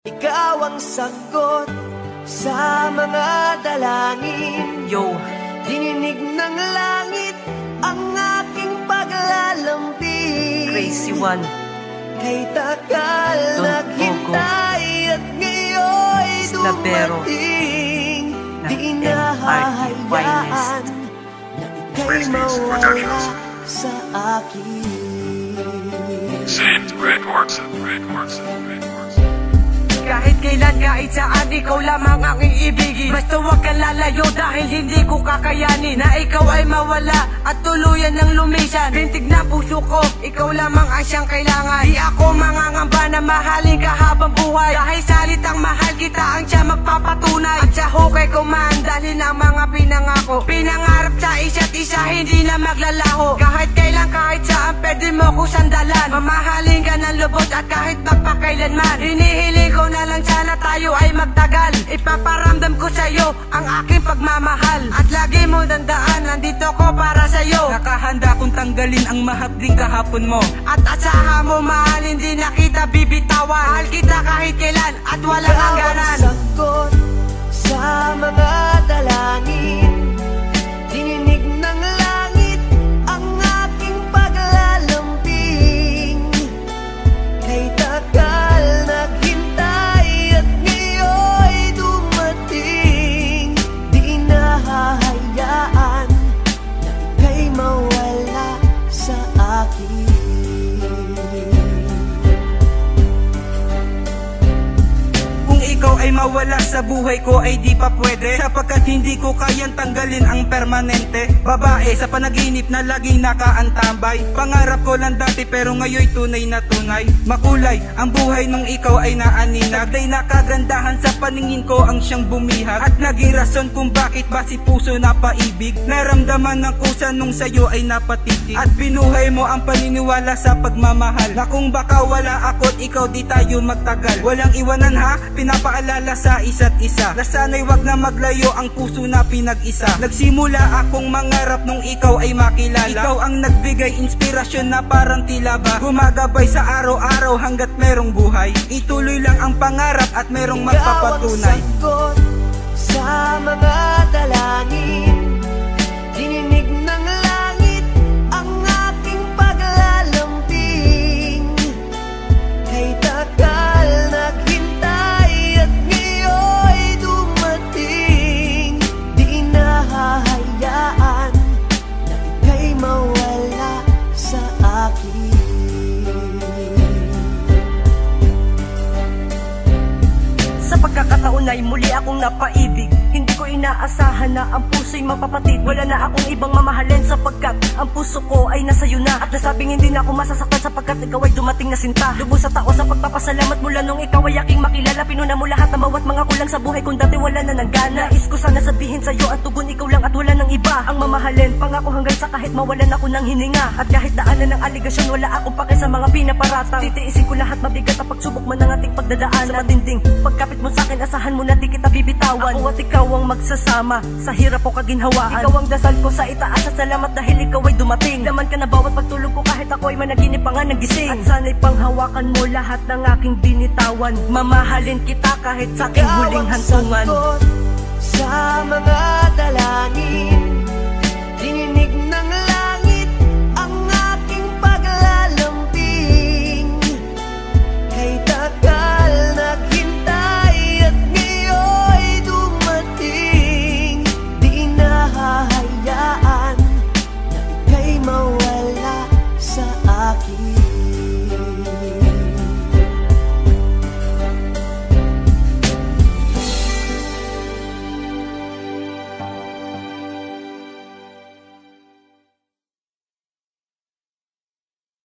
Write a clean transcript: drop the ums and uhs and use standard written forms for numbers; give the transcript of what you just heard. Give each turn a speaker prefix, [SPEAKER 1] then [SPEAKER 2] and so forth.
[SPEAKER 1] Ikaw ang sagot sa mga dalangin.
[SPEAKER 2] Yo,
[SPEAKER 1] dininig ng langit ang aking paglalambing.
[SPEAKER 2] Crazy One,
[SPEAKER 1] kay takal naghintay at ngayon'y dumating. Di na hahayaan na ika'y mawala sa akin.
[SPEAKER 3] Red Horse.
[SPEAKER 2] kahit kailan, kahit saan, ikaw lamang ang iibigin. Basta huwag kang lalayo dahil hindi ko kakayanin na ikaw ay mawala at tuluyan ng lumisan. Bintig na puso ko, ikaw lamang ang siyang kailangan. Di ako mangangamba na mahalin ka habang buhay, dahil salitang mahal kita ang siya magpapatunay. At sa hukay ko maandalin ang mga pinangako, pinangarap sa isa't isa, hindi na maglalaho. Kahit kailan, kahit saan, pwede mo ko sandalan. Mamahalin ka ng lubos at kahit magpakailanman. Hinihiling ko na lang sana tayo ay magtagal. Ipaparamdam ko sa'yo ang aking pagmamahal, at lagi mo dandaan, nandito ko para sa'yo. Nakahanda kong tanggalin ang mahapding kahapon mo, at asahan mo mahal, hindi na kita bibitawan. Mahal kita kahit kailan at walang hangganan.
[SPEAKER 1] Ikaw ang sagot sa mga dalangin. Dininig ng langit ang aking paglalambing. Kay takal naghintay at ngayon'y dumating. Di na hahayaan na ika'y mawala sa akin.
[SPEAKER 2] Ikaw ay mawala sa buhay ko ay di pa pwede, sapagkat hindi ko kayang tanggalin ang permanente. Babae sa panaginip na laging nakaantambay, pangarap ko lang dati pero ngayon'y tunay na tunay. Makulay ang buhay nung ikaw ay naaninag, ay nakagandahan sa paningin ko ang siyang bumihag, at naging rason kung bakit ba si puso napaibig. Naramdaman ng kusa nung sayo ay napatitig, at binuhay mo ang paniniwala sa pagmamahal, na kung baka wala ako't ikaw di tayo magtagal. Walang iwanan ha, pinapaalala sa isa't isa, na sana'y wag na maglayo ang puso na pinag-isa. Nagsimula akong mangarap nung ikaw ay makilala. Ikaw ang nagbigay inspirasyon na parang tila ba gumagabay sa araw-araw hanggat merong buhay. Ituloy lang ang pangarap at merong magpapatunay.
[SPEAKER 1] Ikaw ang sagot sa mga dalangin. Dininig ng langit ang aking paglalambing. Kay takal naghintay at ngayon'y dumating. Di na hahayaan na ika'y mawala sa akin.
[SPEAKER 4] Sa pagkakataon ay muli akong napaibig. Hindi ko inaasahan na ang puso'y mapapatid. Wala na akong ibang mamahalin, sapagkat ang puso ko ay nasa'yo na. At nasabing hindi na ako masasaktan, sapagkat ikaw ay dumating na sinta. Lubos sa tao sa pagpapasalamat mula nung ikaw ay aking makilala. Pinuna mo lahat ng bawat mga kulang sa buhay kung dati wala na ng gana. Nais ko sana sabihin sa'yo ang tugon, ikaw lang at wala ng iba ang mamahalin. Pangako hanggang sa kahit mawalan ako ng hininga, at kahit daanan ng aligasyon, wala akong pake sa mga pinaparatang. Titiisin ko lahat mabigat na pagsubok man ng ating pagdadaan. Sa matinding pagkapit mo sa akin, asahan mo na di kita bibitawan. Ako at ikaw ang magsasama sa hirap o kaginhawaan. Ikaw ang dasal ko sa itaas at salamat dahil ikaw ay dumating. Laman ka na bawat pagtulog ko kahit ako ay managinip pa nga nagising. At sana'y panghawakan mo lahat ng aking binitawan. Mamahalin kita kahit sa aking huling hantungan.
[SPEAKER 1] Ikaw ang sagot sa mga dalangin.